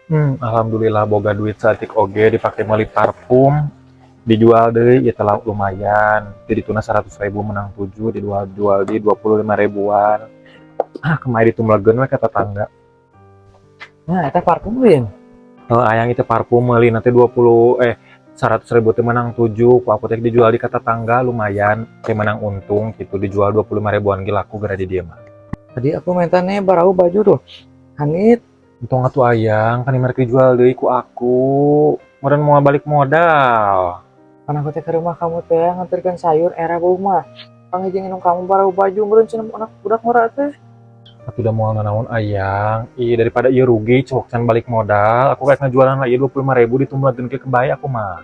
Alhamdulillah boga duit satik oge dipakai meuli parfum, dijual deui ieu telah lumayan. Jadi dituna 100.000 menang 7 dijual di 25 ribuan. Kemarin ditumlegeun we ka tetangga. Nah, eta parfum euy. Ayang itu parfum meuli nanti 100.000 teh menang 7, ku aku teh dijual di ka tetangga lumayan, teh menang untung gitu dijual 25 ribuan ge laku gara di dieu mah. Tadi aku mentane barau baju tuh. Hanit, Untung atuh ayang kan mereka dijual deui ku aku. Meureun moal balik modal. kan aku teh ke rumah kamu teh nganterkeun sayur era bau mah. Pangijing inung kamu barau baju meureun cenah anak budak ngora teh. Aku udah mau nanaon ayang. Daripada iya rugi cok can balik modal, aku kayak ngejualan lagi 25.000 ditumbuhin ke kebaya aku mah.